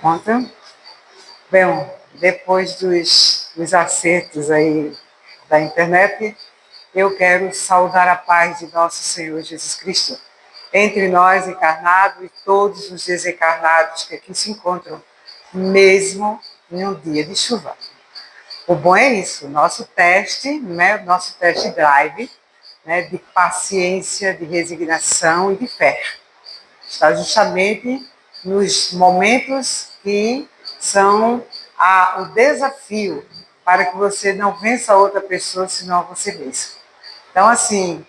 Ontem, bem, depois dos acertos aí da internet, eu quero saudar a paz de nosso Senhor Jesus Cristo entre nós encarnados e todos os desencarnados que aqui se encontram, mesmo em um dia de chuva. O bom é isso, nosso teste, né, nosso test drive, né, de paciência, de resignação e de fé. Está justamente nos momentos que são o desafio para que você não vença outra pessoa, senão você mesmo. Então, assim,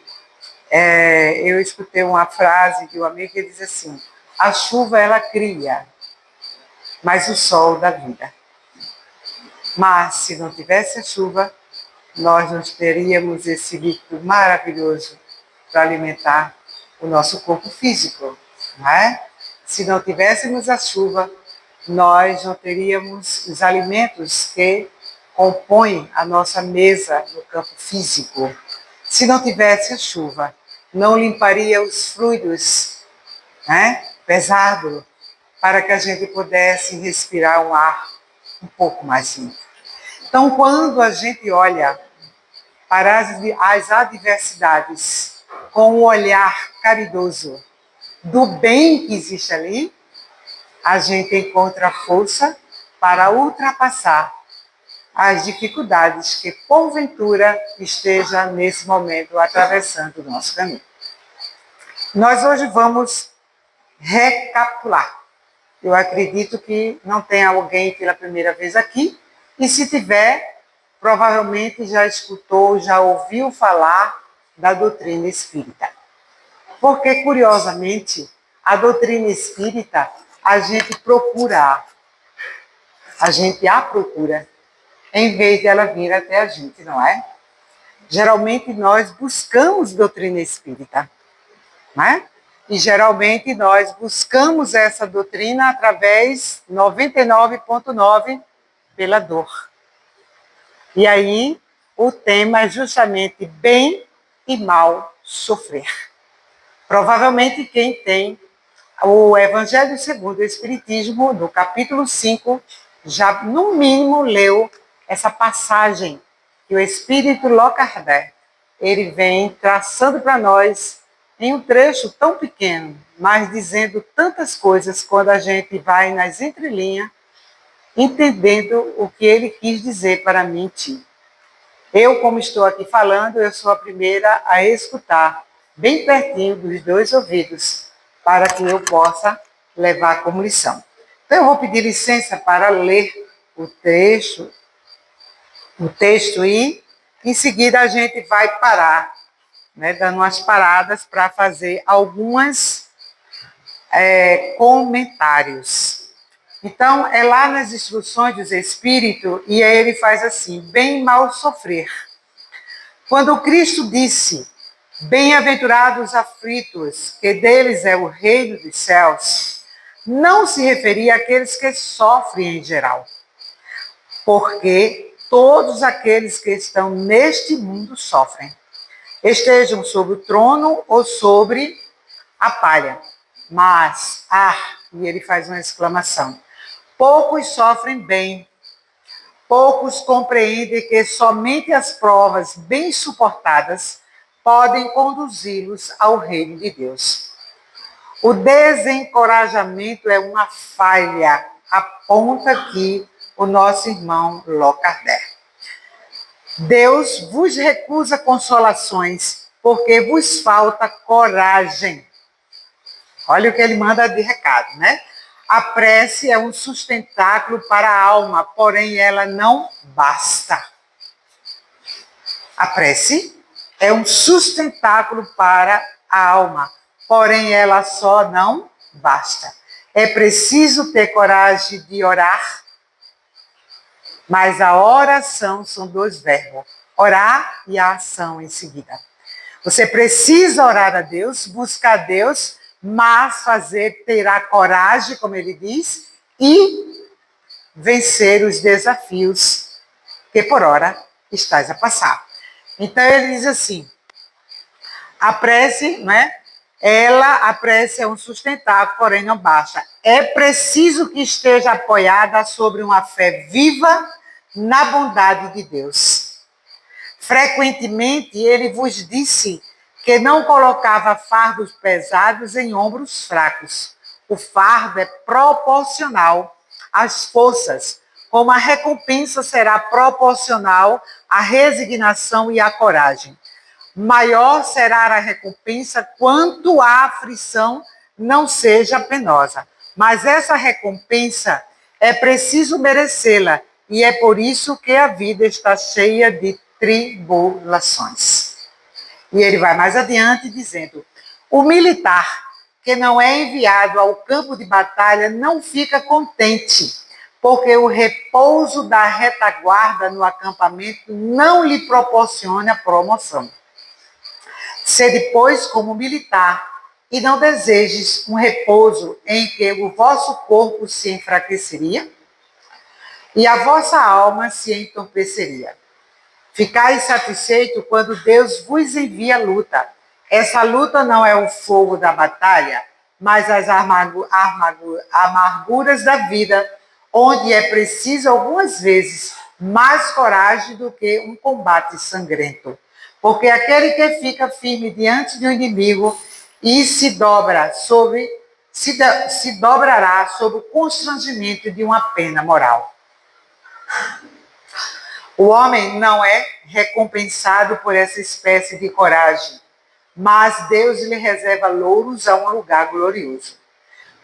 eu escutei uma frase de um amigo que diz assim: a chuva ela cria, mas o sol dá vida. Mas se não tivesse a chuva, nós não teríamos esse líquido maravilhoso para alimentar o nosso corpo físico, não é? Se não tivéssemos a chuva, nós não teríamos os alimentos que compõem a nossa mesa no campo físico. Se não tivesse a chuva, não limparia os fluidos, né, pesado, para que a gente pudesse respirar um ar um pouco mais limpo. Então, quando a gente olha para as adversidades com um olhar caridoso do bem que existe ali, a gente encontra força para ultrapassar as dificuldades que, porventura, esteja nesse momento atravessando o nosso caminho. Nós hoje vamos recapitular. Eu acredito que não tem alguém pela primeira vez aqui, e se tiver, provavelmente já escutou, já ouviu falar da doutrina espírita. Porque, curiosamente, a doutrina espírita, a gente a procura, em vez de ela vir até a gente, não é? Geralmente nós buscamos doutrina espírita, não é? E geralmente nós buscamos essa doutrina através 99,9 pela dor. E aí o tema é justamente bem e mal sofrer. Provavelmente quem tem o Evangelho segundo o Espiritismo, no capítulo 5, já no mínimo leu essa passagem que o Espírito Allan Kardec, ele vem traçando para nós em um trecho tão pequeno, mas dizendo tantas coisas quando a gente vai nas entrelinhas, entendendo o que ele quis dizer para mim e ti. Eu, como estou aqui falando, eu sou a primeira a escutar, bem pertinho dos dois ouvidos, para que eu possa levar como lição. Então, eu vou pedir licença para ler o texto e, em seguida, a gente vai parar, né, dando umas paradas para fazer alguns comentários. Então, é lá nas instruções dos Espíritos, e aí ele faz assim: bem e mal sofrer. Quando Cristo disse: bem-aventurados os aflitos, que deles é o reino dos céus, não se referia àqueles que sofrem em geral, porque todos aqueles que estão neste mundo sofrem, estejam sobre o trono ou sobre a palha. Mas, e ele faz uma exclamação, poucos sofrem bem, poucos compreendem que somente as provas bem suportadas podem conduzi-los ao reino de Deus. O desencorajamento é uma falha, aponta aqui o nosso irmão Allan Kardec. Deus vos recusa consolações, porque vos falta coragem. Olha o que ele manda de recado, né? A prece é um sustentáculo para a alma, porém ela não basta. A prece é um sustentáculo para a alma, porém ela só não basta. É preciso ter coragem de orar, mas a oração são dois verbos, orar e a ação em seguida. Você precisa orar a Deus, buscar a Deus, mas ter a coragem, como ele diz, e vencer os desafios que por hora estás a passar. Então ele diz assim, a prece, né, A prece é um sustentável, porém não basta. É preciso que esteja apoiada sobre uma fé viva na bondade de Deus. Frequentemente ele vos disse que não colocava fardos pesados em ombros fracos. O fardo é proporcional às forças, como a recompensa será proporcional à resignação e à coragem. Maior será a recompensa quanto a aflição não seja penosa. Mas essa recompensa é preciso merecê-la, e é por isso que a vida está cheia de tribulações. E ele vai mais adiante dizendo: o militar que não é enviado ao campo de batalha não fica contente, porque o repouso da retaguarda no acampamento não lhe proporciona promoção. Sede, pois, como militar, e não desejes um repouso em que o vosso corpo se enfraqueceria e a vossa alma se entorpeceria. Ficai satisfeito quando Deus vos envia luta. Essa luta não é o fogo da batalha, mas as amarguras da vida, onde é preciso algumas vezes mais coragem do que um combate sangrento. Porque aquele que fica firme diante do inimigo e se dobrará sob o constrangimento de uma pena moral. O homem não é recompensado por essa espécie de coragem, mas Deus lhe reserva louros a um lugar glorioso.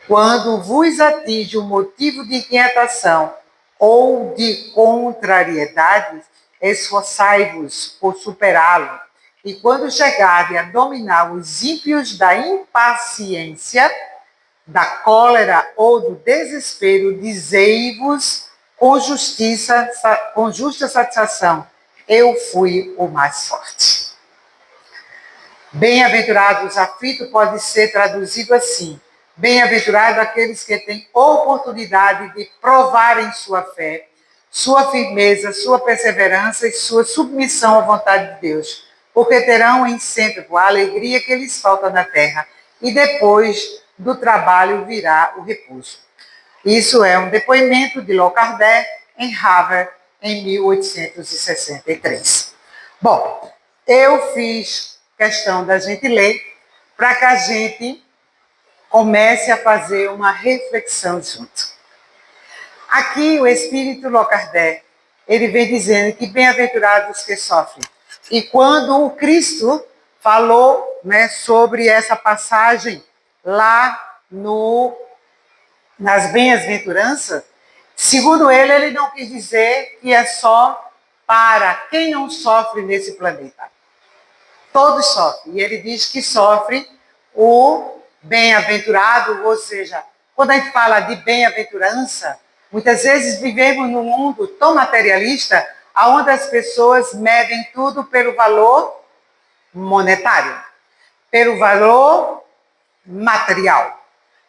Quando vos atinge um motivo de inquietação ou de contrariedade, esforçai-vos por superá-lo. E quando chegarem a dominar os ímpios da impaciência, da cólera ou do desespero, dizei-vos com justa satisfação: eu fui o mais forte. Bem-aventurados os aflitos pode ser traduzido assim: bem-aventurados aqueles que têm oportunidade de provarem sua fé, sua firmeza, sua perseverança e sua submissão à vontade de Deus, porque terão em sempre a alegria que lhes falta na terra, e depois do trabalho virá o repouso. Isso é um depoimento de Allan Kardec em Harvard em 1863. Bom, eu fiz questão da gente ler para que a gente comece a fazer uma reflexão junto. Aqui o Espírito Allan Kardec, ele vem dizendo que bem-aventurados que sofrem. E quando o Cristo falou, né, sobre essa passagem lá nas bem-aventuranças, segundo ele não quis dizer que é só para quem não sofre nesse planeta. Todos sofrem. E ele diz que sofre o bem-aventurado, ou seja, quando a gente fala de bem-aventurança, muitas vezes vivemos num mundo tão materialista, onde as pessoas medem tudo pelo valor monetário, pelo valor material.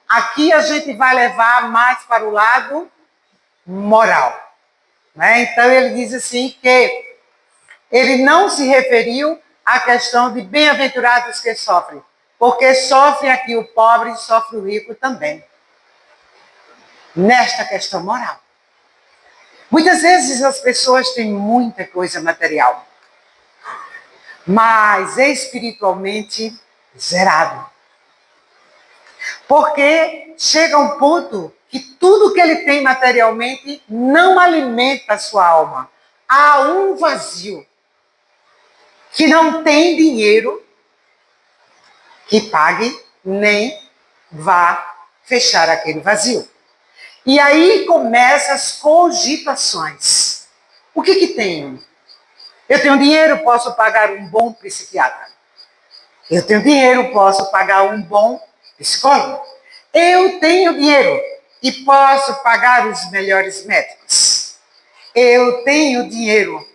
Aqui a gente vai levar mais para o lado moral. Né? Então ele diz assim que ele não se referiu à questão de bem-aventurados que sofrem, porque sofre aqui o pobre e sofre o rico também. Nesta questão moral. Muitas vezes as pessoas têm muita coisa material, mas espiritualmente zerado. Porque chega um ponto que tudo que ele tem materialmente não alimenta a sua alma. Há um vazio que não tem dinheiro que pague nem vá fechar aquele vazio. E aí começam as cogitações. O que tenho? Eu tenho dinheiro, posso pagar um bom psiquiatra. Eu tenho dinheiro, posso pagar um bom psicólogo. Eu tenho dinheiro e posso pagar os melhores médicos. Eu tenho dinheiro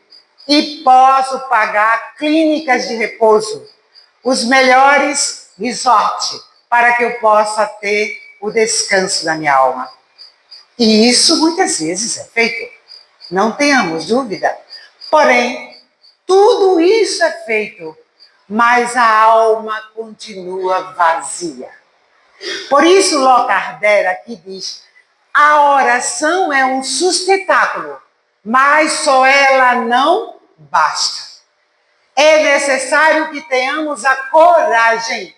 e posso pagar clínicas de repouso, os melhores resorts, para que eu possa ter o descanso da minha alma. E isso muitas vezes é feito, não tenhamos dúvida. Porém, tudo isso é feito mas a alma continua vazia. Por isso, Locardera aqui diz, a oração é um sustentáculo, mas só ela não basta. É necessário que tenhamos a coragem.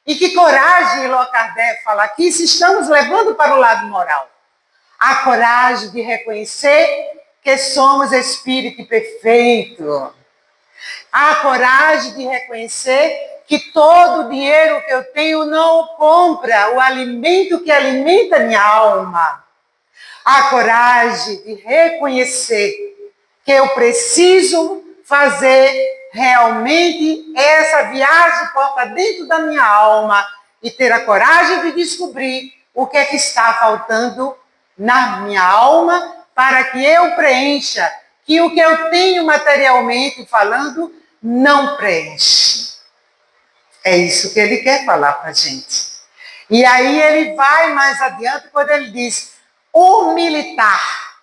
E que coragem, Locardé fala aqui, se estamos levando para o lado moral. A coragem de reconhecer que somos espírito perfeito. A coragem de reconhecer que todo o dinheiro que eu tenho não compra o alimento que alimenta minha alma. A coragem de reconhecer que eu preciso fazer realmente essa viagem porta dentro da minha alma e ter a coragem de descobrir o que é que está faltando na minha alma para que eu preencha, que o que eu tenho materialmente falando não preenche. É isso que ele quer falar para a gente. E aí ele vai mais adiante quando ele diz, o militar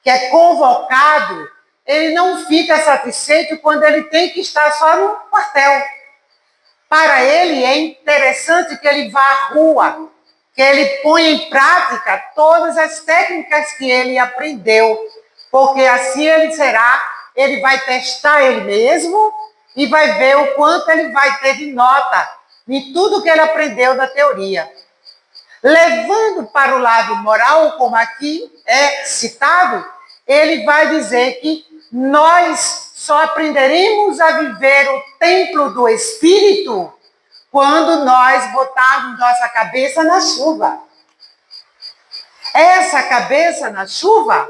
que é convocado, ele não fica satisfeito quando ele tem que estar só no quartel. Para ele é interessante que ele vá à rua, que ele ponha em prática todas as técnicas que ele aprendeu, porque assim ele vai testar ele mesmo e vai ver o quanto ele vai ter de nota em tudo que ele aprendeu da teoria. Levando para o lado moral, como aqui é citado, ele vai dizer que nós só aprenderemos a viver o templo do Espírito quando nós botarmos nossa cabeça na chuva. Essa cabeça na chuva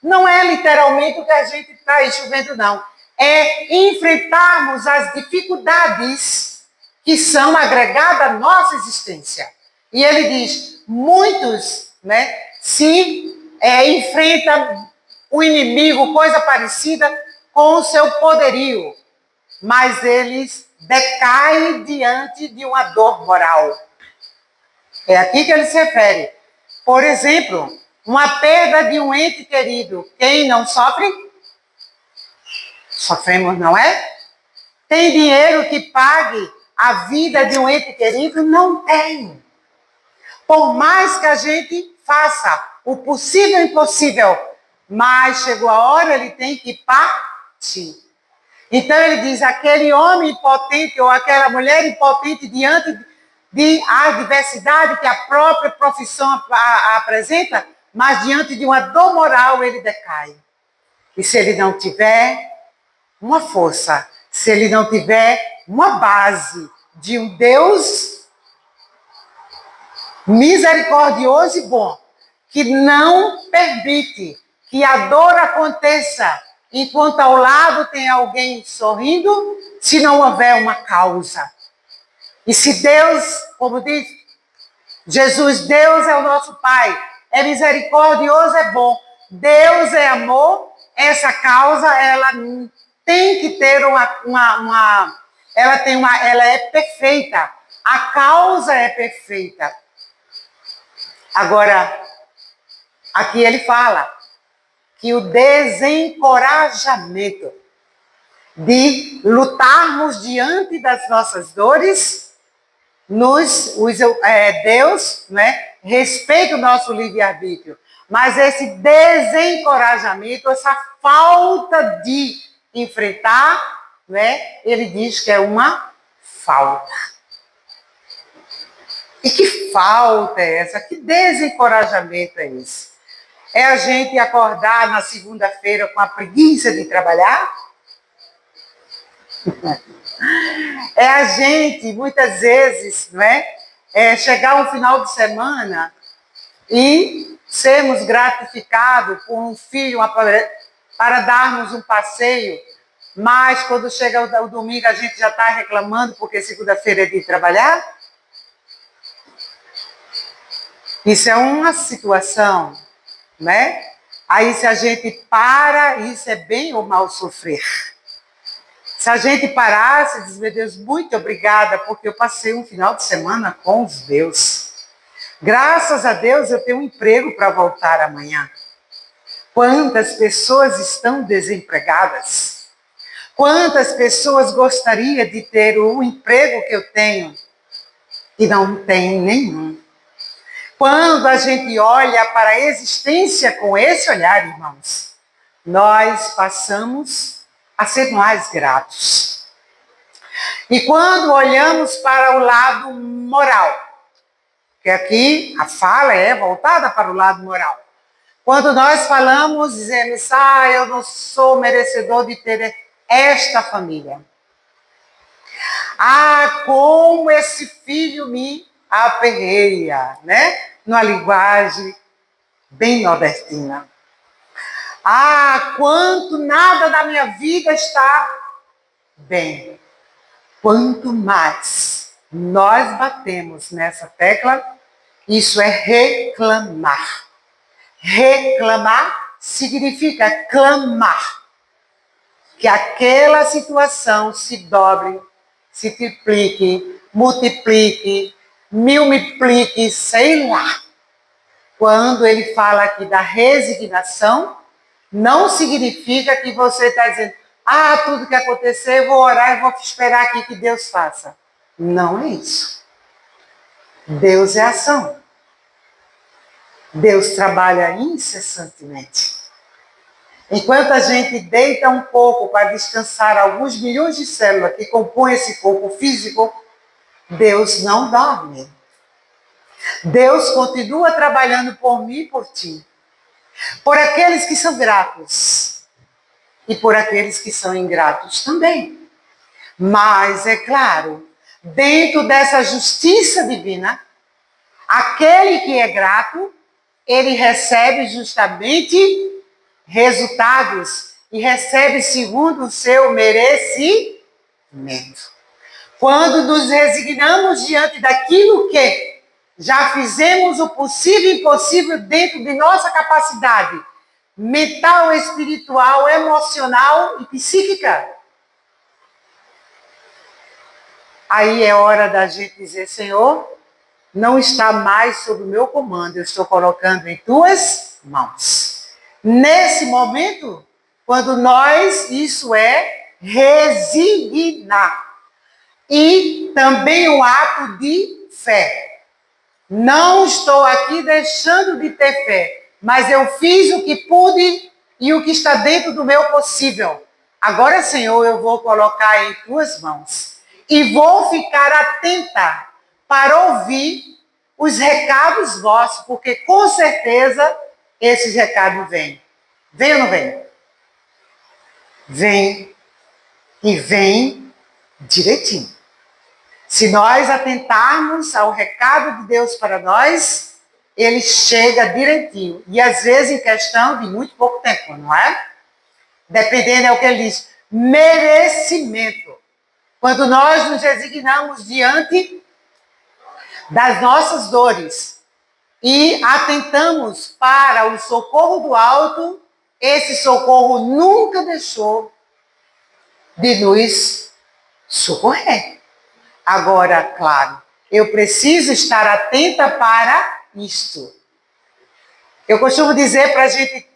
não é literalmente o que a gente está aí chovendo, não. É enfrentarmos as dificuldades que são agregadas à nossa existência. E ele diz, muitos se enfrentam o inimigo, coisa parecida, com o seu poderio, mas eles decaem diante de uma dor moral. É aqui que ele se refere. Por exemplo, uma perda de um ente querido. Quem não sofre? Sofremos, não é? Tem dinheiro que pague a vida de um ente querido? Não tem. Por mais que a gente faça o possível e impossível, mas chegou a hora, ele tem que partir. Então ele diz, aquele homem impotente ou aquela mulher impotente diante de adversidade que a própria profissão apresenta, mas diante de uma dor moral ele decai. E se ele não tiver uma força, se ele não tiver uma base de um Deus misericordioso e bom, que não permite que a dor aconteça enquanto ao lado tem alguém sorrindo, se não houver uma causa. E se Deus, como diz Jesus, Deus é o nosso Pai, é misericordioso, é bom, Deus é amor, essa causa, ela tem que ter ela é perfeita, a causa é perfeita. Agora, aqui ele fala que o desencorajamento de lutarmos diante das nossas dores, Deus respeita o nosso livre-arbítrio, mas esse desencorajamento, essa falta de enfrentar, ele diz que é uma falta. E que falta é essa? Que desencorajamento é esse? É a gente acordar na segunda-feira com a preguiça de trabalhar? É a gente, muitas vezes, chegar um final de semana e sermos gratificados por um filho para darmos um passeio, mas quando chega o domingo a gente já está reclamando porque segunda-feira é de trabalhar? Isso é uma situação, Aí se a gente para, isso é bem ou mal sofrer. Se a gente parasse e diz, meu Deus, muito obrigada, porque eu passei um final de semana com os meus. Graças a Deus eu tenho um emprego para voltar amanhã. Quantas pessoas estão desempregadas? Quantas pessoas gostariam de ter o emprego que eu tenho e não tenho nenhum? Quando a gente olha para a existência com esse olhar, irmãos, nós passamos a ser mais gratos. E quando olhamos para o lado moral, que aqui a fala é voltada para o lado moral. Quando nós falamos, dizemos, eu não sou merecedor de ter esta família. Como esse filho me aperreia, né? Numa linguagem bem nordestina. Quanto nada da minha vida está bem. Quanto mais nós batemos nessa tecla, isso é reclamar. Reclamar significa clamar. Que aquela situação se dobre, se triplique, multiplique, milmiplique, sei lá. Quando ele fala aqui da resignação, não significa que você está dizendo, tudo que acontecer, eu vou orar e vou esperar aqui que Deus faça. Não é isso. Deus é ação. Deus trabalha incessantemente. Enquanto a gente deita um pouco para descansar alguns milhões de células que compõem esse corpo físico, Deus não dorme. Deus continua trabalhando por mim e por ti. Por aqueles que são gratos. E por aqueles que são ingratos também. Mas, é claro, dentro dessa justiça divina, aquele que é grato, ele recebe justamente resultados e recebe segundo o seu merecimento. Quando nos resignamos diante daquilo que já fizemos o possível e impossível dentro de nossa capacidade mental, espiritual, emocional e psíquica, aí é hora da gente dizer, Senhor, não está mais sob o meu comando, eu estou colocando em tuas mãos. Nesse momento, quando isso é resignar. E também um ato de fé. Não estou aqui deixando de ter fé, mas eu fiz o que pude e o que está dentro do meu possível. Agora, Senhor, eu vou colocar em tuas mãos. E vou ficar atenta para ouvir os recados vossos, porque com certeza esses recados vêm. Vem ou não vem? Vem. E vem direitinho. Se nós atentarmos ao recado de Deus para nós, ele chega direitinho. E às vezes em questão de muito pouco tempo, não é? Dependendo é o que ele diz. Merecimento. Quando nós nos resignamos diante das nossas dores e atentamos para o socorro do alto, esse socorro nunca deixou de nos socorrer. Agora, claro, eu preciso estar atenta para isto. Eu costumo dizer para a gente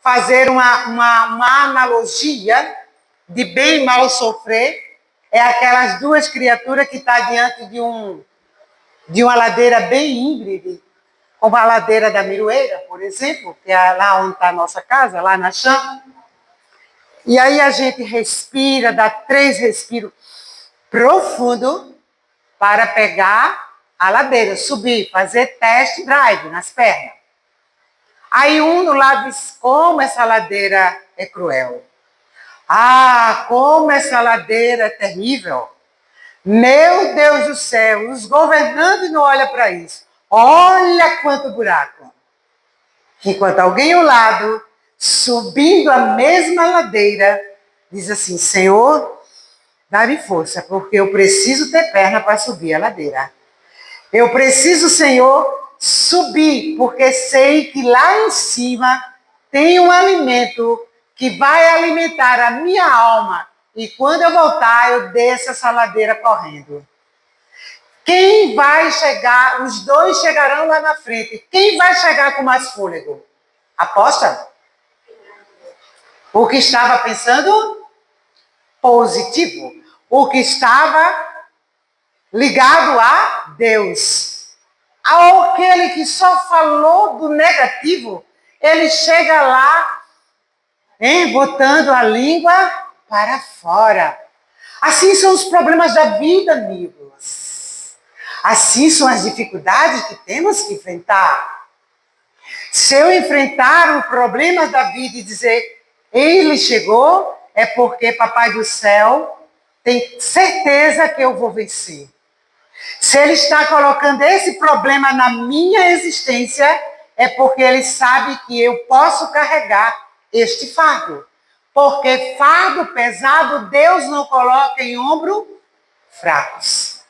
fazer uma analogia de bem e mal sofrer, é aquelas duas criaturas que estão diante de uma ladeira bem íngreme, como a ladeira da Miroeira, por exemplo, que é lá onde está a nossa casa, lá na chama. E aí a gente respira, dá 3 respiros profundo para pegar a ladeira, subir, fazer test drive nas pernas. Aí um do lado diz, como essa ladeira é cruel. Como essa ladeira é terrível. Meu Deus do céu, os governantes não olham para isso. Olha quanto buraco. Enquanto alguém ao lado, subindo a mesma ladeira, diz assim, Senhor, dá-me força, porque eu preciso ter perna para subir a ladeira. Eu preciso, Senhor, subir, porque sei que lá em cima tem um alimento que vai alimentar a minha alma. E quando eu voltar, eu desço essa ladeira correndo. Quem vai chegar? Os dois chegarão lá na frente. Quem vai chegar com mais fôlego? Aposta? O que estava pensando? positivo, o que estava ligado a Deus. Aquele que só falou do negativo, ele chega lá, botando a língua para fora. Assim são os problemas da vida, amigos. Assim são as dificuldades que temos que enfrentar. Se eu enfrentar o problema da vida e dizer, ele chegou, é porque Papai do Céu tem certeza que eu vou vencer. Se ele está colocando esse problema na minha existência, é porque ele sabe que eu posso carregar este fardo. Porque fardo pesado Deus não coloca em ombro fracos.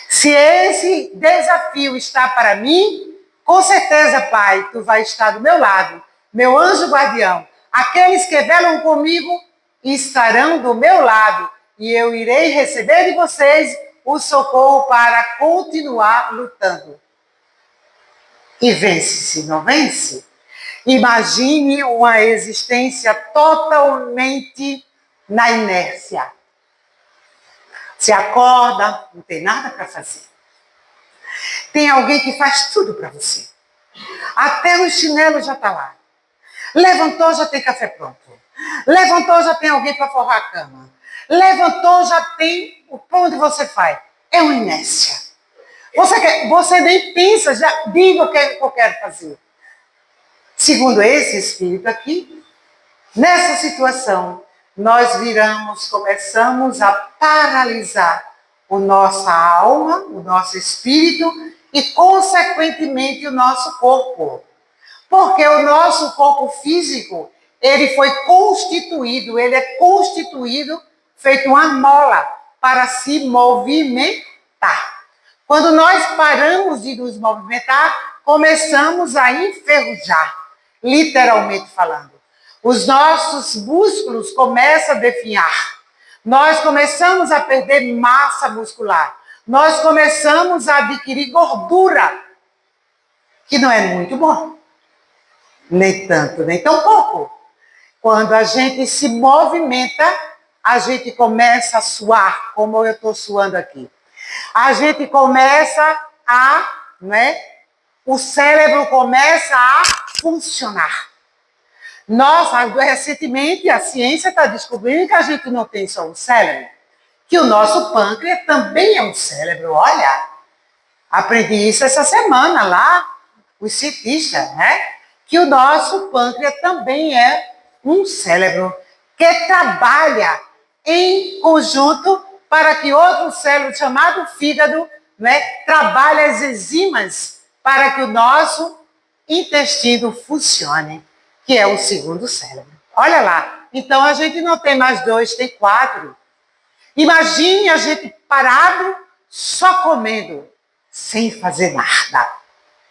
Se esse desafio está para mim, com certeza, Pai, tu vai estar do meu lado, meu anjo guardião. Aqueles que velam comigo estarão do meu lado e eu irei receber de vocês o socorro para continuar lutando. E vence se não vence? Imagine uma existência totalmente na inércia. Você acorda, não tem nada para fazer. Tem alguém que faz tudo para você. Até o chinelo já está lá. Levantou, já tem café pronto. Levantou, já tem alguém para forrar a cama. Levantou, já tem o pão onde você faz. É uma inércia. Você nem pensa, já diga o que eu quero fazer. Segundo esse espírito aqui, nessa situação, nós começamos a paralisar a nossa alma, o nosso espírito e, consequentemente, o nosso corpo. Porque o nosso corpo físico, ele é constituído feito uma mola para se movimentar. Quando nós paramos de nos movimentar, começamos a enferrujar, literalmente falando. Os nossos músculos começam a definhar. Nós começamos a perder massa muscular. Nós começamos a adquirir gordura, que não é muito bom. Nem tanto, nem tão pouco. Quando a gente se movimenta, a gente começa a suar, como eu estou suando aqui. A gente começa o cérebro começa a funcionar. Recentemente, a ciência está descobrindo que a gente não tem só um cérebro, que o nosso pâncreas também é um cérebro. Olha, aprendi isso essa semana lá, os cientistas, que o nosso pâncreas também é um cérebro que trabalha em conjunto para que outro cérebro chamado fígado trabalhe as enzimas para que o nosso intestino funcione, que é o segundo cérebro. Olha lá, então a gente não tem mais 2, tem 4. Imagine a gente parado, só comendo, sem fazer nada.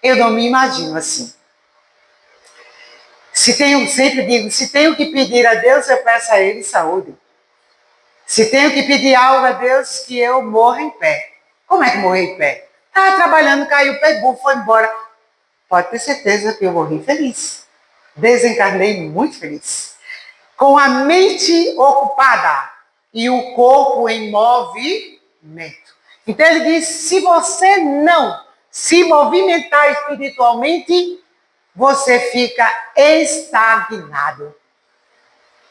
Eu não me imagino assim. Sempre digo, se tenho que pedir a Deus, eu peço a Ele saúde. Se tenho que pedir algo a Deus, que eu morra em pé. Como é que morrer em pé? Estava trabalhando, caiu o pé, foi embora. Pode ter certeza que eu morri feliz. Desencarnei muito feliz. Com a mente ocupada e o corpo em movimento. Então ele diz, se você não se movimentar espiritualmente, você fica estagnado.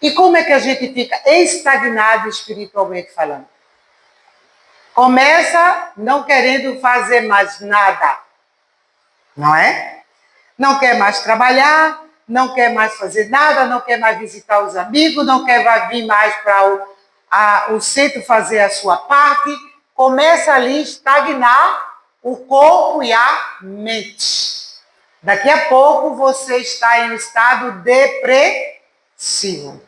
E como é que a gente fica estagnado espiritualmente falando? Começa não querendo fazer mais nada, não é? Não quer mais trabalhar, não quer mais fazer nada, não quer mais visitar os amigos, não quer vir mais para o centro fazer a sua parte. Começa ali a estagnar o corpo e a mente. Daqui a pouco você está em um estado depressivo.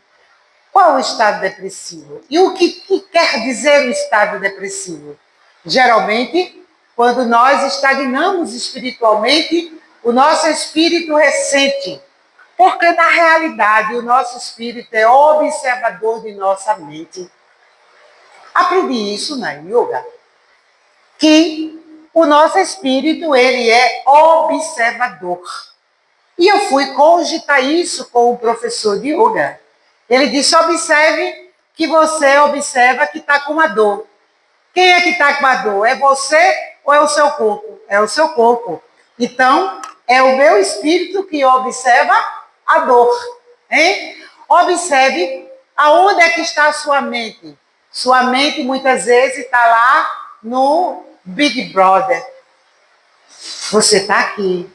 Qual o estado depressivo? E o que quer dizer o estado depressivo? Geralmente, quando nós estagnamos espiritualmente, o nosso espírito ressente. Porque, na realidade, o nosso espírito é observador de nossa mente. Aprendi isso na yoga, que o nosso espírito, ele é observador. E eu fui cogitar isso com o professor de yoga. Ele disse, observe que você observa que está com uma dor. Quem é que está com a dor? É você ou é o seu corpo? É o seu corpo. Então, é o meu espírito que observa a dor. Hein? Observe aonde é que está a sua mente. Sua mente, muitas vezes, está lá no Big Brother. Você está aqui.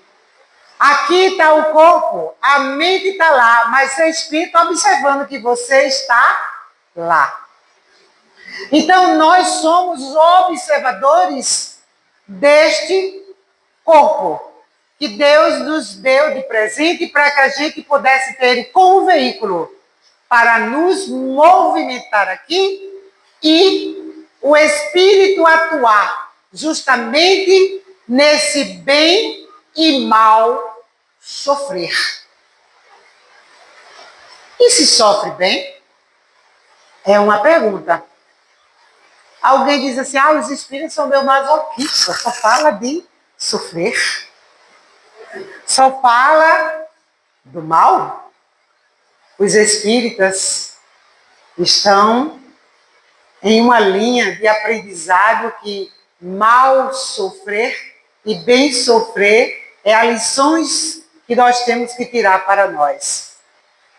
Aqui está o corpo, a mente está lá, mas seu espírito está observando que você está lá. Então, nós somos observadores deste corpo que Deus nos deu de presente para que a gente pudesse ter ele como veículo para nos movimentar aqui e o Espírito atuar justamente nesse bem e mal sofrer. E se sofre bem? É uma pergunta. Alguém diz assim, os espíritos são meio masoquistas, só fala de sofrer. Só fala do mal. Os espíritas estão em uma linha de aprendizado que mal sofrer e bem sofrer é as lições que nós temos que tirar para nós.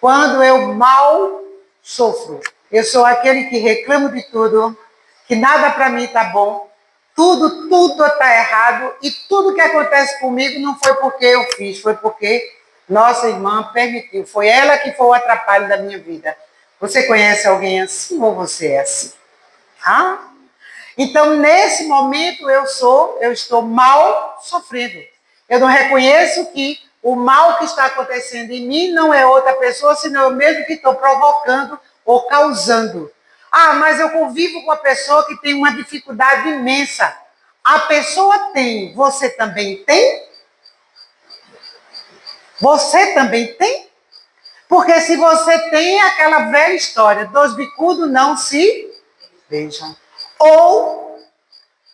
Quando eu mal sofro, eu sou aquele que reclamo de tudo, que nada para mim está bom, tudo está errado e tudo que acontece comigo não foi porque eu fiz, foi porque nossa irmã permitiu, foi ela que foi o atrapalho da minha vida. Você conhece alguém assim ou você é assim? Então, nesse momento, eu estou mal sofrendo. Eu não reconheço que o mal que está acontecendo em mim não é outra pessoa, senão eu mesmo que estou provocando ou causando. Mas eu convivo com uma pessoa que tem uma dificuldade imensa. A pessoa tem, você também tem? Você também tem? Porque se você tem aquela velha história, dois bicudos não se beijam. Ou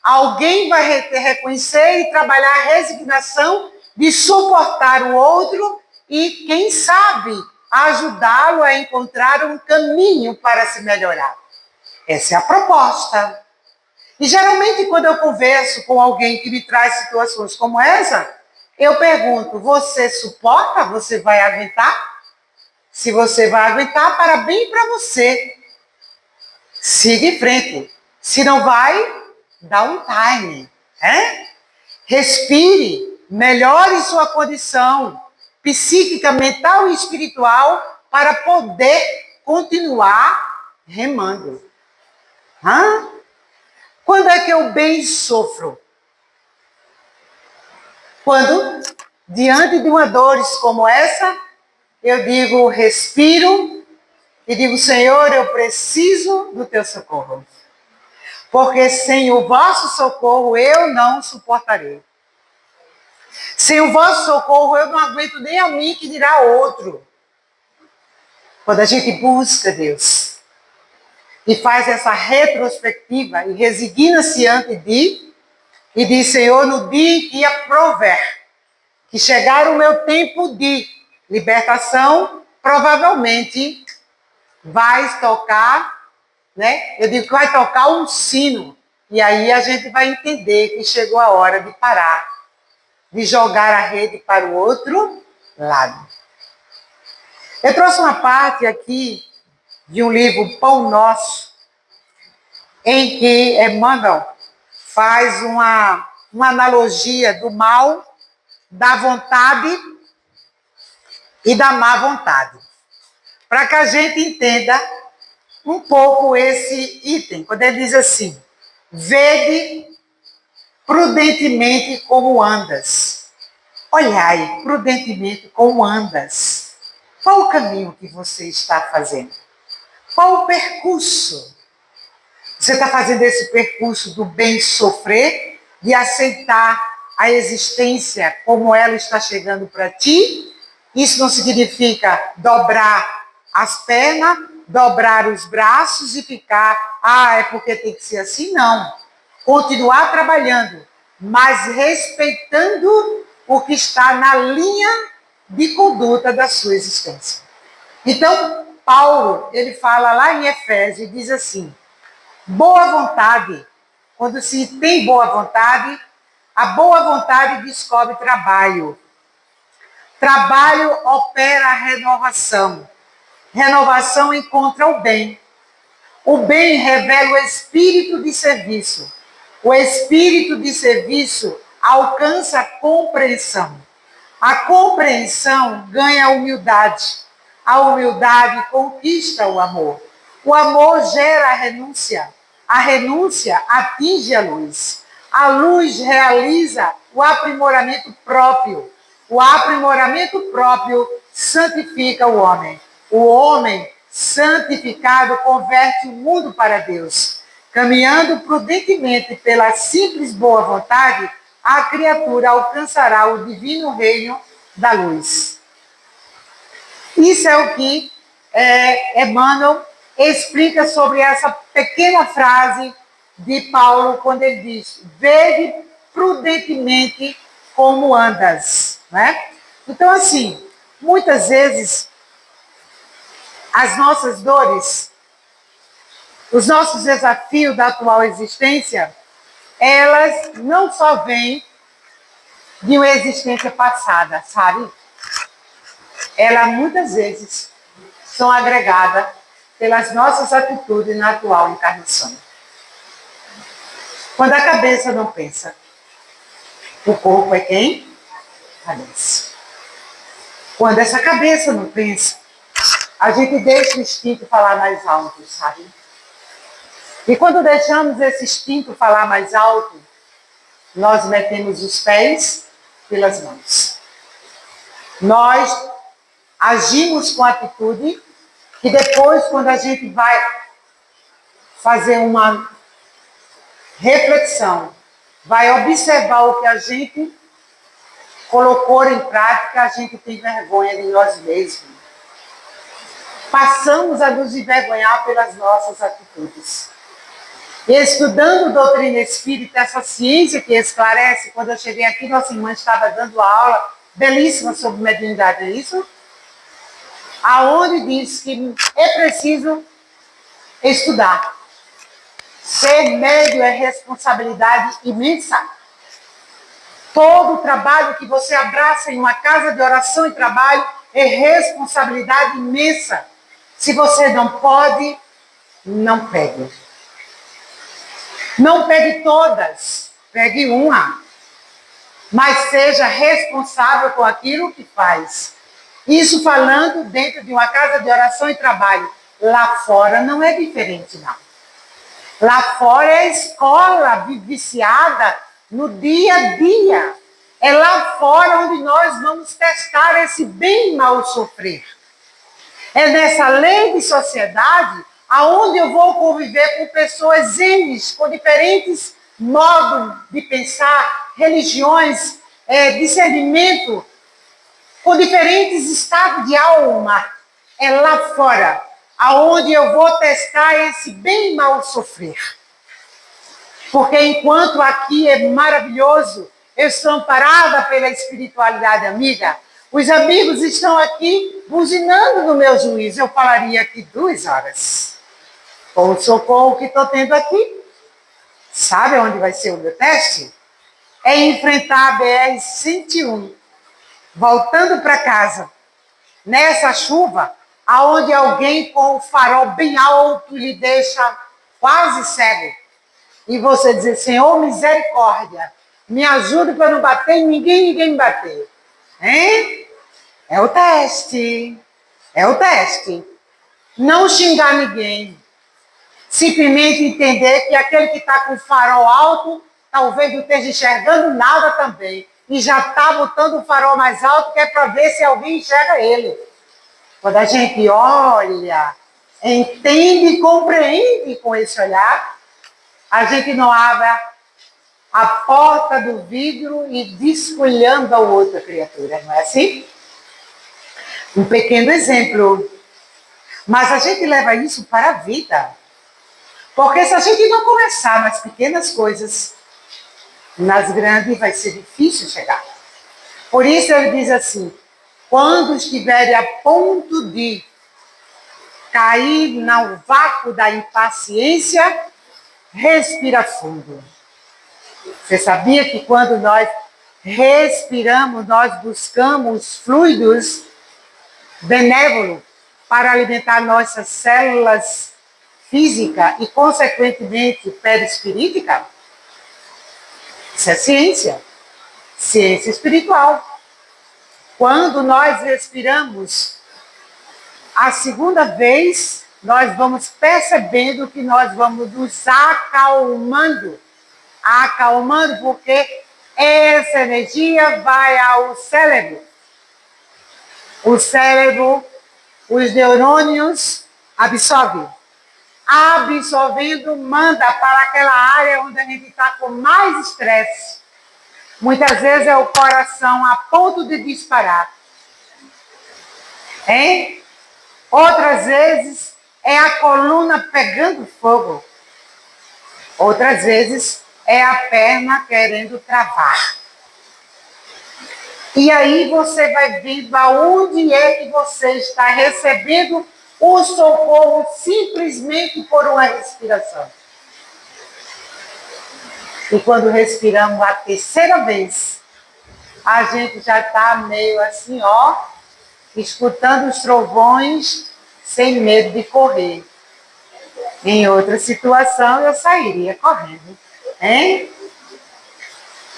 alguém vai reconhecer e trabalhar a resignação de suportar o outro e, quem sabe, ajudá-lo a encontrar um caminho para se melhorar. Essa é a proposta. E geralmente quando eu converso com alguém que me traz situações como essa, eu pergunto, você suporta? Você vai aguentar? Se você vai aguentar, parabéns para você. Siga em frente. Se não vai, dá um time. Respire, melhore sua condição psíquica, mental e espiritual para poder continuar remando. Quando é que eu bem sofro? Quando, diante de uma dor como essa, eu digo, respiro e digo, Senhor, eu preciso do teu socorro. Porque sem o vosso socorro eu não suportarei. Sem o vosso socorro eu não aguento nem a mim, que dirá outro. Quando a gente busca Deus e faz essa retrospectiva e resigna-se ante de e diz, Senhor, no dia que aprover que chegar o meu tempo de libertação, provavelmente vai tocar, eu digo que vai tocar um sino. E aí a gente vai entender que chegou a hora de parar, de jogar a rede para o outro lado. Eu trouxe uma parte aqui de um livro, Pão Nosso, em que Emmanuel faz uma analogia do mal, da vontade e da má vontade. Para que a gente entenda um pouco esse item, quando ele diz assim, vede prudentemente como andas. Olhai prudentemente como andas. Qual o caminho que você está fazendo? Qual o percurso? Você está fazendo esse percurso do bem sofrer, de aceitar a existência como ela está chegando para ti? Isso não significa dobrar as pernas, dobrar os braços e ficar, é porque tem que ser assim, não. Continuar trabalhando, mas respeitando o que está na linha de conduta da sua existência. Então, Paulo, ele fala lá em Efésios, diz assim, boa vontade, quando se tem boa vontade, a boa vontade descobre trabalho. Trabalho opera a renovação. Renovação encontra o bem. O bem revela o espírito de serviço. O espírito de serviço alcança a compreensão. A compreensão ganha a humildade. A humildade conquista o amor. O amor gera a renúncia. A renúncia atinge a luz. A luz realiza o aprimoramento próprio. O aprimoramento próprio santifica o homem. O homem santificado converte o mundo para Deus. Caminhando prudentemente pela simples boa vontade, a criatura alcançará o divino reino da luz. Isso é o que Emmanuel explica sobre essa pequena frase de Paulo, quando ele diz, vede prudentemente como andas. Né? Então, assim, muitas vezes, as nossas dores, os nossos desafios da atual existência, elas não só vêm de uma existência passada, sabe? Elas muitas vezes são agregadas pelas nossas atitudes na atual encarnação. Quando a cabeça não pensa, o corpo é quem? Cabeça. Quando essa cabeça não pensa, a gente deixa o instinto falar mais alto, sabe? E quando deixamos esse instinto falar mais alto, nós metemos os pés pelas mãos. Nós agimos com atitude que depois, quando a gente vai fazer uma reflexão, vai observar o que a gente colocou em prática, a gente tem vergonha de nós mesmos. Passamos a nos envergonhar pelas nossas atitudes. E estudando doutrina espírita, essa ciência que esclarece, quando eu cheguei aqui, nossa irmã estava dando aula belíssima sobre mediunidade, é isso? Aonde diz que é preciso estudar. Ser médium é responsabilidade imensa. Todo o trabalho que você abraça em uma casa de oração e trabalho é responsabilidade imensa. Se você não pode, não pegue. Não pegue todas, pegue uma. Mas seja responsável com aquilo que faz. Isso falando dentro de uma casa de oração e trabalho. Lá fora não é diferente, não. Lá fora é a escola viciada no dia a dia. É lá fora onde nós vamos testar esse bem e mal sofrer. É nessa lei de sociedade aonde eu vou conviver com pessoas N's, com diferentes modos de pensar, religiões, discernimento, com diferentes estados de alma. É lá fora aonde eu vou testar esse bem e mal sofrer. Porque enquanto aqui é maravilhoso, eu estou amparada pela espiritualidade amiga, os amigos estão aqui buzinando no meu juízo. Eu falaria aqui 2 horas. Com o socorro que estou tendo aqui. Sabe onde vai ser o meu teste? É enfrentar a BR-101, voltando para casa, nessa chuva, aonde alguém com o farol bem alto lhe deixa quase cego. E você dizer, Senhor, misericórdia, me ajude para não bater em ninguém me bater. Hein? É o teste. É o teste. Não xingar ninguém. Simplesmente entender que aquele que está com o farol alto, talvez não esteja enxergando nada também. E já está botando o farol mais alto, que é para ver se alguém enxerga ele. Quando a gente olha, entende e compreende com esse olhar, a gente não abre a porta do vidro e desculhando a outra criatura, não é assim? Um pequeno exemplo. Mas a gente leva isso para a vida. Porque se a gente não começar nas pequenas coisas, nas grandes vai ser difícil chegar. Por isso ele diz assim, quando estiverem a ponto de cair no vácuo da impaciência, respira fundo. Você sabia que quando nós respiramos, nós buscamos fluidos benévolos para alimentar nossas células físicas e, consequentemente, perispirítica? Isso é ciência. Ciência espiritual. Quando nós respiramos a segunda vez, nós vamos percebendo que nós vamos nos acalmando. Acalmando porque essa energia vai ao cérebro. O cérebro, os neurônios absorvem. Absorvendo, manda para aquela área onde a gente está com mais estresse. Muitas vezes é o coração a ponto de disparar. Hein? Outras vezes é a coluna pegando fogo. Outras vezes é a perna querendo travar. E aí você vai vendo aonde é que você está recebendo o socorro simplesmente por uma respiração. E quando respiramos a terceira vez, a gente já está meio assim, ó, escutando os trovões sem medo de correr. Em outra situação, eu sairia correndo. Hein?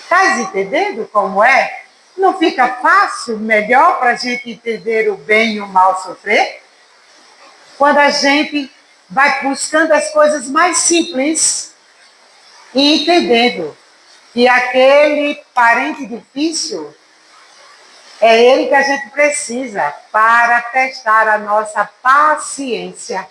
Tá entendendo como é? Não fica fácil, melhor para a gente entender o bem e o mal sofrer? Quando a gente vai buscando as coisas mais simples e entendendo que aquele parente difícil é ele que a gente precisa para testar a nossa paciência.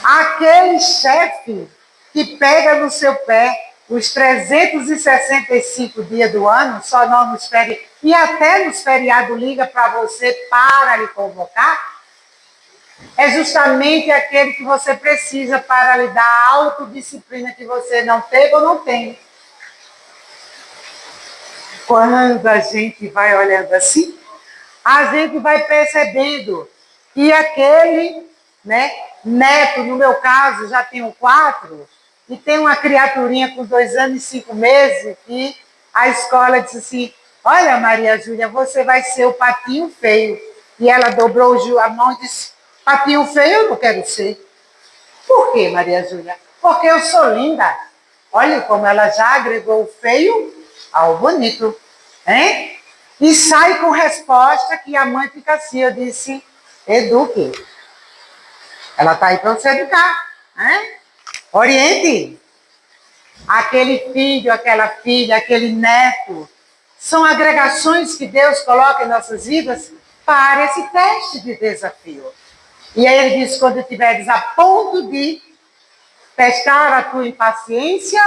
Aquele chefe que pega no seu pé os 365 dias do ano, só não nos feriados, e até nos feriados liga para você para lhe convocar, é justamente aquele que você precisa para lhe dar a autodisciplina que você não teve ou não tem. Quando a gente vai olhando assim, a gente vai percebendo que aquele, né, neto, no meu caso, já tenho 4, e tem uma criaturinha com 2 anos e 5 meses, e a escola disse assim, olha, Maria Júlia, você vai ser o patinho feio. E ela dobrou a mão e disse, patinho feio eu não quero ser. Por quê, Maria Júlia? Porque eu sou linda. Olha como ela já agregou o feio ao bonito. Hein? E sai com resposta que a mãe fica assim, eu disse, eduque. Ela está aí para você educar. Hein? Oriente. Aquele filho, aquela filha, aquele neto, são agregações que Deus coloca em nossas vidas para esse teste de desafio. E aí ele diz, quando estiveres a ponto de testar a tua impaciência,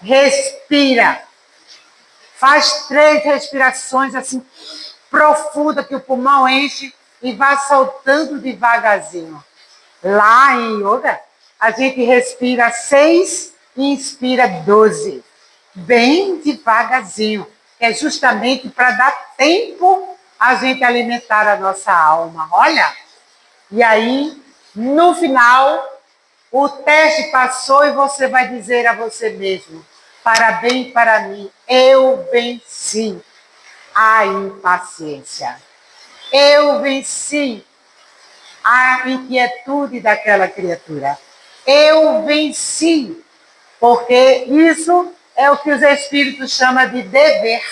respira. Faz 3 respirações assim, profundas, que o pulmão enche e vá soltando devagarzinho. Lá em yoga, a gente respira 6 e inspira 12. Bem devagarzinho. É justamente para dar tempo a gente alimentar a nossa alma. Olha! E aí, no final, o teste passou e você vai dizer a você mesmo, parabéns para mim, eu venci a impaciência. Eu venci a inquietude daquela criatura. Eu venci, porque isso é o que os espíritos chamam de dever.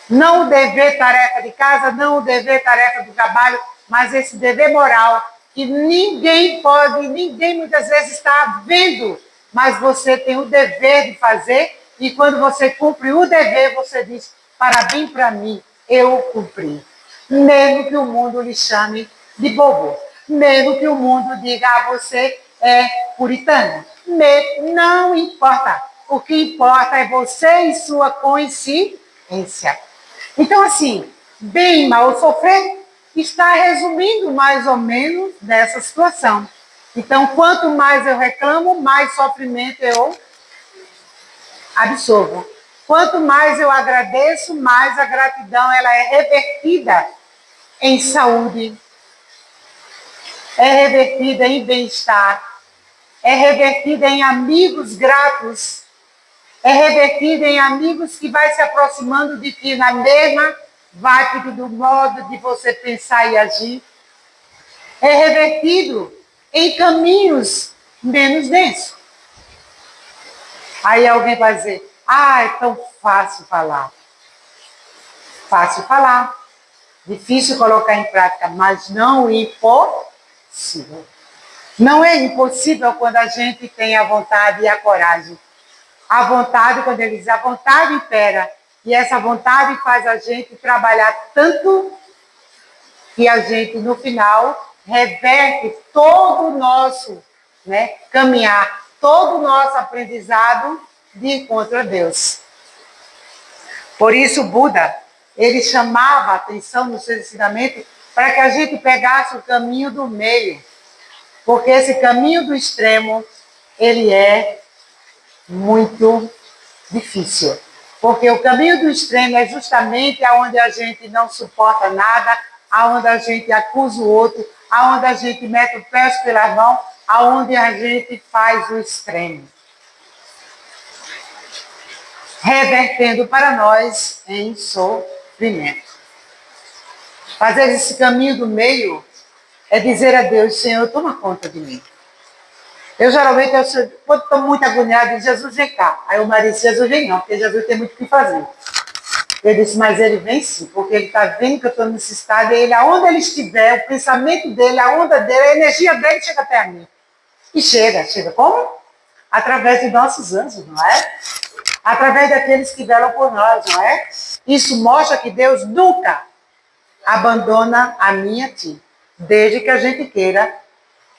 Não o dever tarefa de casa, não o dever tarefa do trabalho, mas esse dever moral que ninguém pode, ninguém muitas vezes está vendo, mas você tem o dever de fazer, e quando você cumpre o dever, você diz, parabéns para mim, eu cumpri. Mesmo que o mundo lhe chame de bobo, mesmo que o mundo diga, você é puritano, não importa. O que importa é você e sua consciência. Então, assim, bem, mal, sofrer está resumindo mais ou menos dessa situação. Então, quanto mais eu reclamo, mais sofrimento eu absorvo. Quanto mais eu agradeço, mais a gratidão ela é revertida em saúde, é revertida em bem-estar, é revertida em amigos gratos, é revertida em amigos que vai se aproximando de ti na mesma vibe do modo de você pensar e agir, é revertido em caminhos menos densos. Aí alguém vai dizer, é tão fácil falar. Fácil falar, difícil colocar em prática, mas não impossível. Não é impossível quando a gente tem a vontade e a coragem. A vontade, quando ele diz, a vontade impera. E essa vontade faz a gente trabalhar tanto que a gente, no final, reverte todo o nosso caminhar, todo o nosso aprendizado de encontro a Deus. Por isso, Buda, ele chamava a atenção no seu ensinamento para que a gente pegasse o caminho do meio. Porque esse caminho do extremo, ele é muito difícil. Porque o caminho do extremo é justamente aonde a gente não suporta nada, aonde a gente acusa o outro, aonde a gente mete o pé pelas mãos, aonde a gente faz o extremo. Revertendo para nós em sofrimento. Fazer esse caminho do meio é dizer a Deus, Senhor, toma conta de mim. Eu geralmente, quando estou muito agoniada, digo, Jesus, vem cá. Aí o marido disse, Jesus vem não, porque Jesus tem muito o que fazer. Eu disse, mas ele vem sim, porque ele está vendo que eu estou nesse estado, e ele, aonde ele estiver, o pensamento dele, a onda dele, a energia dele chega até mim. E chega como? Através dos nossos anjos, não é? Através daqueles que velam por nós, não é? Isso mostra que Deus nunca abandona a mim e a ti, desde que a gente queira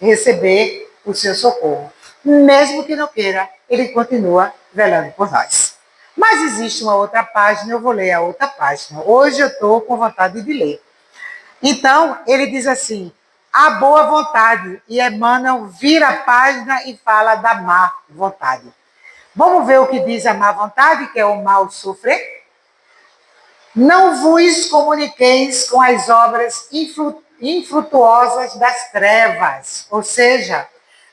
receber o seu socorro. Mesmo que não queira, ele continua velando por nós. Mas existe uma outra página, eu vou ler a outra página. Hoje eu estou com vontade de ler. Então, ele diz assim, a boa vontade, e Emmanuel vira a página e fala da má vontade. Vamos ver o que diz a má vontade, que é o mal sofrer? Não vos comuniqueis com as obras infrutuosas das trevas, ou seja,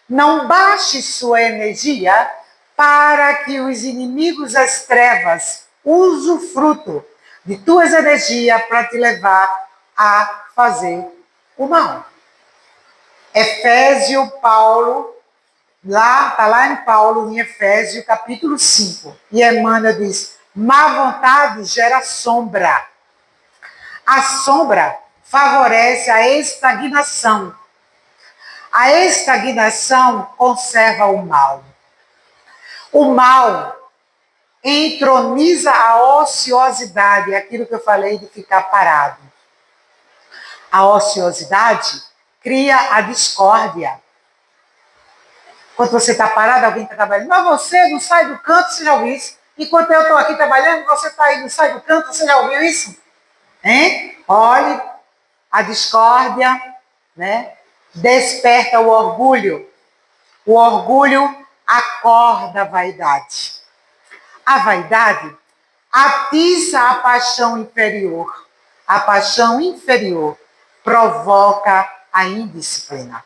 não baixe sua energia para que os inimigos das trevas usufrutam de tuas energias para te levar a fazer o mal. Efésio, Paulo, está lá em Paulo, em Efésio, capítulo 5. E Emmanuel diz, má vontade gera sombra. A sombra favorece a estagnação. A estagnação conserva o mal. O mal entroniza a ociosidade, aquilo que eu falei de ficar parado. A ociosidade cria a discórdia. Quando você está parado, alguém está trabalhando, mas você não sai do canto, você já ouviu isso? Enquanto eu estou aqui trabalhando, você está aí, não sai do canto, você já ouviu isso? Hein? Olhe, a discórdia, né? Desperta o orgulho. O orgulho acorda a vaidade. A vaidade atiça a paixão inferior. A paixão inferior provoca a indisciplina.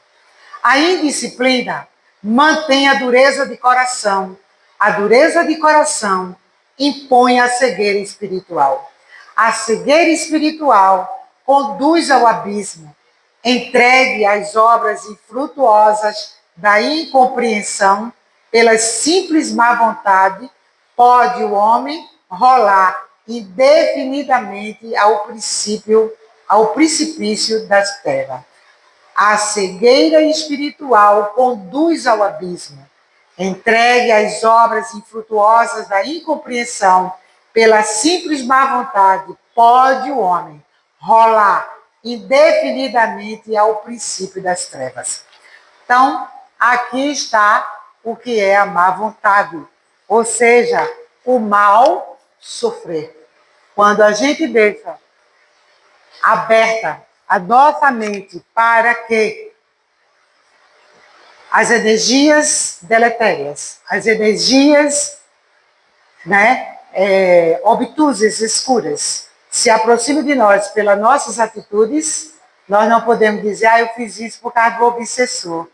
A indisciplina mantém a dureza de coração. A dureza de coração impõe a cegueira espiritual. A cegueira espiritual conduz ao abismo. Entregue às obras infrutuosas da incompreensão, pela simples má vontade, pode o homem rolar indefinidamente ao precipício das trevas. A cegueira espiritual conduz ao abismo. Entregue às obras infrutuosas da incompreensão, pela simples má vontade, pode o homem rolar indefinidamente ao princípio das trevas. Então, aqui está o que é a má vontade, ou seja, o mal sofrer. Quando a gente deixa aberta a nossa mente para que as energias deletérias, as energias obtusas, escuras, se aproximem de nós pelas nossas atitudes, Nós não podemos dizer, eu fiz isso por causa do obsessor.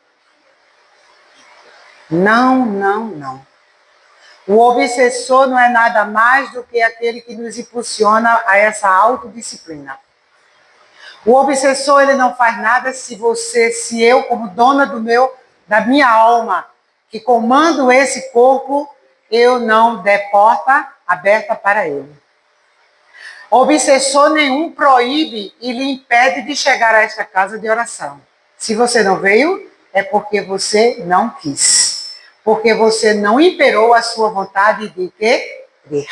Não, não, não. O obsessor não é nada mais do que aquele que nos impulsiona a essa autodisciplina. O obsessor, ele não faz nada se eu, como dona da minha alma, que comando esse corpo, eu não der porta aberta para ele. Obsessor nenhum proíbe e lhe impede de chegar a esta casa de oração. Se você não veio, é porque você não quis. Porque você não imperou a sua vontade de querer.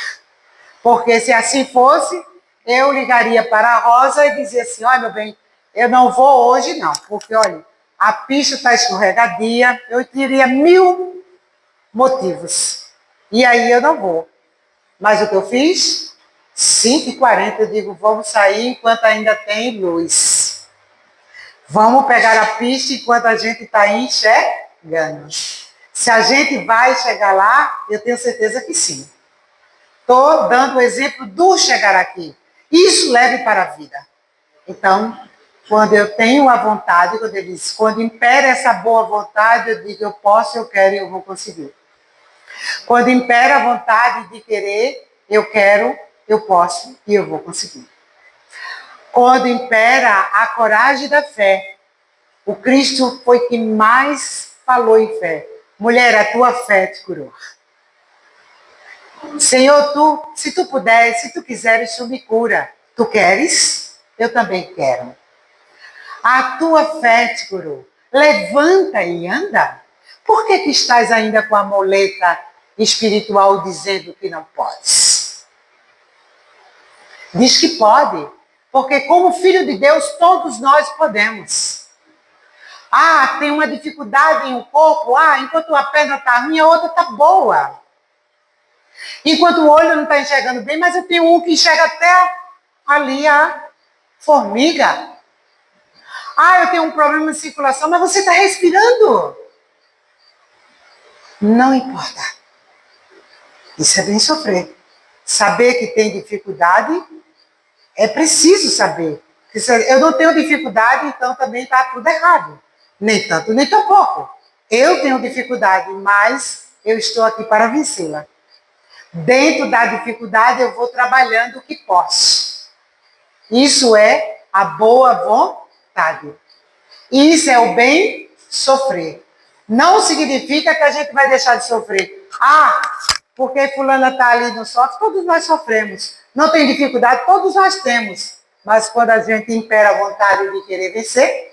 Porque se assim fosse, eu ligaria para a Rosa e dizia assim, olha, meu bem, eu não vou hoje não, porque, olha, a pista está escorregadia, eu teria 1000 motivos. E aí eu não vou. Mas o que eu fiz? 5h40, eu digo, vamos sair enquanto ainda tem luz. Vamos pegar a pista enquanto a gente está enxergando. Se a gente vai chegar lá, eu tenho certeza que sim. Estou dando o exemplo do chegar aqui. Isso leve para a vida. Então, quando eu tenho a vontade, quando impera essa boa vontade, eu digo, eu posso, eu quero e eu vou conseguir. Quando impera a vontade de querer, eu quero, eu posso e eu vou conseguir. Quando impera a coragem da fé, o Cristo foi que mais falou em fé. Mulher, a tua fé te curou. Senhor, se tu puderes, se tu quiseres, tu me cura. Tu queres? Eu também quero. A tua fé te curou. Levanta e anda. Por que estás ainda com a muleta espiritual dizendo que não podes? Diz que pode, porque como filho de Deus, todos nós podemos. Tem uma dificuldade em um corpo, enquanto a perna está ruim, a outra está boa. Enquanto o olho não está enxergando bem, mas eu tenho um que enxerga até ali a formiga. Eu tenho um problema de circulação, mas você está respirando. Não importa. Isso é bem sofrer. Saber que tem dificuldade, é preciso saber. Eu não tenho dificuldade, então também está tudo errado. Nem tanto, nem tão pouco. Eu tenho dificuldade, mas eu estou aqui para vencê-la. Dentro da dificuldade, eu vou trabalhando o que posso. Isso é a boa vontade. Isso é o bem sofrer. Não significa que a gente vai deixar de sofrer. Porque fulana está ali no sofre, todos nós sofremos. Não tem dificuldade, todos nós temos. Mas quando a gente impera a vontade de querer vencer,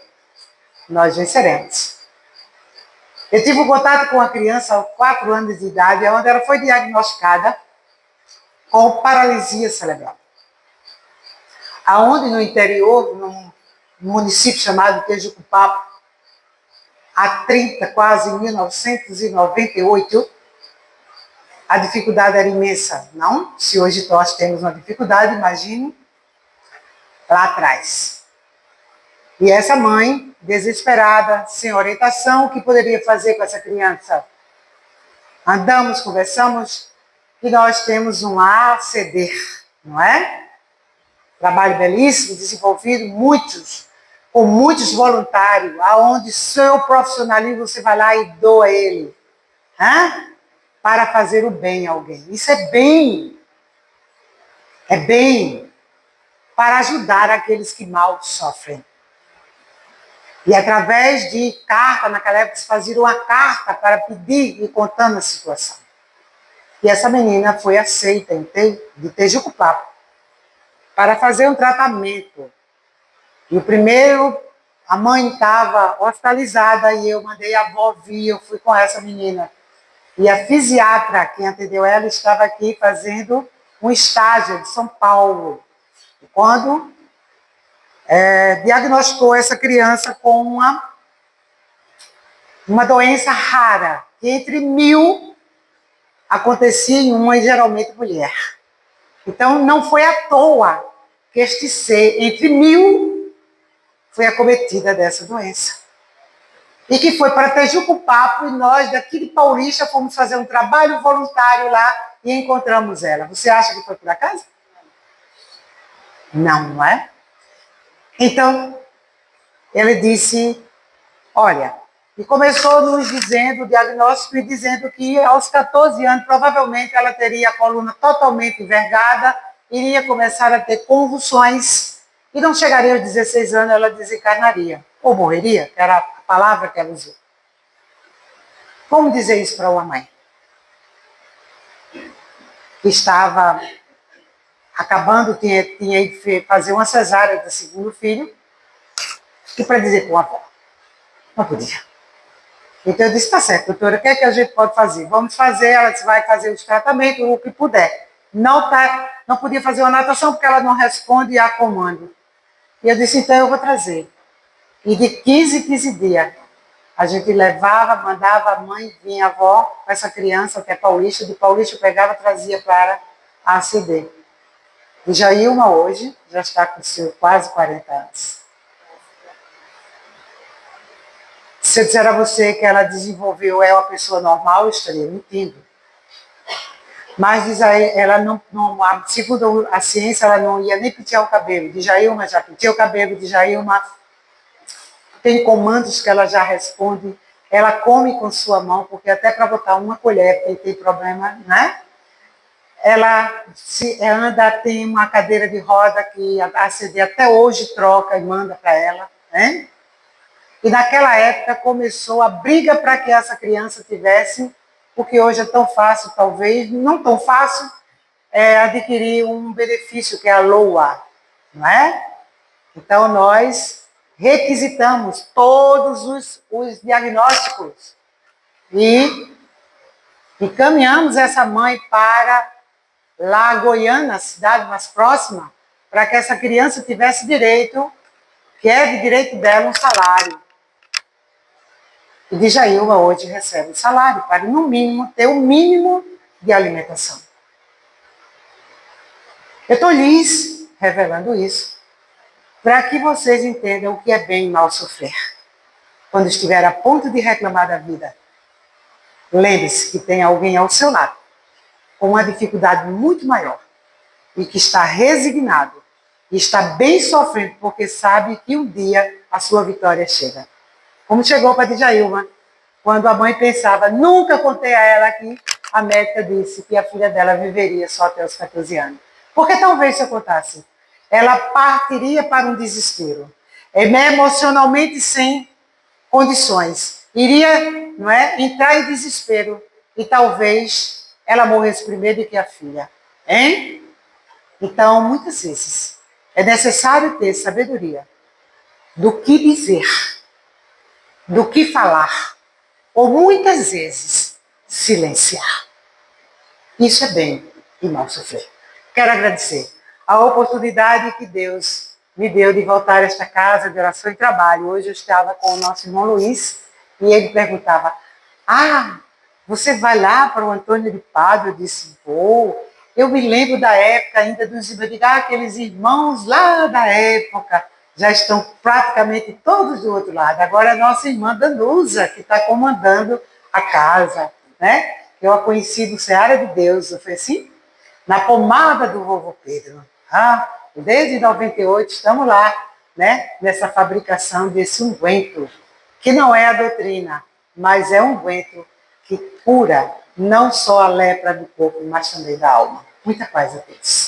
nós venceremos. Eu tive um contato com uma criança aos 4 anos de idade, onde ela foi diagnosticada com paralisia cerebral. Aonde no interior, num município chamado Tejucupapo, quase em 1998, a dificuldade era imensa. Não? Se hoje nós temos uma dificuldade, imagine lá atrás. E essa mãe, desesperada, sem orientação, o que poderia fazer com essa criança? Andamos, conversamos, e nós temos um ACD, não é? Trabalho belíssimo, desenvolvido, com muitos voluntários, aonde seu profissionalismo você vai lá e doa ele, para fazer o bem a alguém. Isso é bem para ajudar aqueles que mal sofrem. E através de carta, naquela época se fazia uma carta para pedir e contando a situação. E essa menina foi aceita de Tejucupapo para fazer um tratamento. E o primeiro, a mãe estava hospitalizada e eu mandei a avó vir, eu fui com essa menina. E a fisiatra, quem atendeu ela, estava aqui fazendo um estágio de São Paulo. E quando diagnosticou essa criança com uma doença rara, que entre 1000 acontecia em uma, e geralmente mulher. Então, não foi à toa que este ser, entre 1000, foi acometida dessa doença. E que foi para Tejucupapo, e nós, daqui de Paulista, fomos fazer um trabalho voluntário lá e encontramos ela. Você acha que foi por acaso? Não, não é? Então, Ele disse, olha, e começou nos dizendo, o diagnóstico, e dizendo que aos 14 anos, provavelmente ela teria a coluna totalmente envergada, iria começar a ter convulsões, e não chegaria aos 16 anos, ela desencarnaria, ou morreria, que era a palavra que ela usou. Como dizer isso para uma mãe? Que estava acabando, tinha ido fazer uma cesárea do segundo filho, e para dizer para uma avó, não podia. Então eu disse, tá certo, doutora, o que é que a gente pode fazer? Vamos fazer, ela vai fazer os tratamentos, o que puder. Não podia fazer uma natação porque ela não responde a comando. E eu disse, então eu vou trazer. E de 15 em 15 dias, a gente levava, mandava a mãe, vinha a avó com essa criança, que é paulista, de paulista pegava, trazia para a ACD. E Jailma hoje, já está com seus quase 40 anos. Se eu disser a você que ela desenvolveu, é uma pessoa normal, eu estaria mentindo. Mas diz aí, ela não, segundo a ciência, ela não ia nem pentear o cabelo. De Jailma já penteou o cabelo, de Jailma tem comandos que ela já responde. Ela come com sua mão, porque até para botar uma colher, quem tem problema, né? Ela anda, tem uma cadeira de roda que a ACD até hoje troca e manda para ela, né? E naquela época começou a briga para que essa criança tivesse, porque hoje é tão fácil, talvez, não tão fácil, adquirir um benefício que é a LOA, não é? Então nós requisitamos todos os diagnósticos e encaminhamos essa mãe para lá Goiânia, a cidade mais próxima, para que essa criança tivesse direito, que é de direito dela, um salário. E de Jailma hoje recebe salário para, no mínimo, ter o mínimo de alimentação. Eu estou lhes revelando isso para que vocês entendam o que é bem e mal sofrer. Quando estiver a ponto de reclamar da vida, lembre-se que tem alguém ao seu lado com uma dificuldade muito maior e que está resignado e está bem sofrendo porque sabe que um dia a sua vitória chega. Como chegou para Djailma, quando a mãe pensava, nunca contei a ela que a médica disse que a filha dela viveria só até os 14 anos. Porque talvez se eu contasse, ela partiria para um desespero, emocionalmente sem condições, iria, não é, entrar em desespero e talvez ela morresse primeiro do que a filha. Hein? Então, muitas vezes, é necessário ter sabedoria do que dizer, do que falar, ou muitas vezes silenciar. Isso é bem e mal sofrer. Quero agradecer a oportunidade que Deus me deu de voltar a esta casa de oração e trabalho. Hoje eu estava com o nosso irmão Luiz e ele perguntava, você vai lá para o Antônio de Pádua? Eu disse, vou. Eu me lembro da época ainda dos irmãos, aqueles irmãos lá da época, já estão praticamente todos do outro lado. Agora a nossa irmã Danusa, que está comandando a casa, né? Eu a conheci do Seara de Deus, eu falei assim, na pomada do vovô Pedro. Desde 98 estamos lá, né? Nessa fabricação desse unguento, que não é a doutrina, mas é um unguento que cura não só a lepra do corpo, mas também da alma. Muita paz a Deus.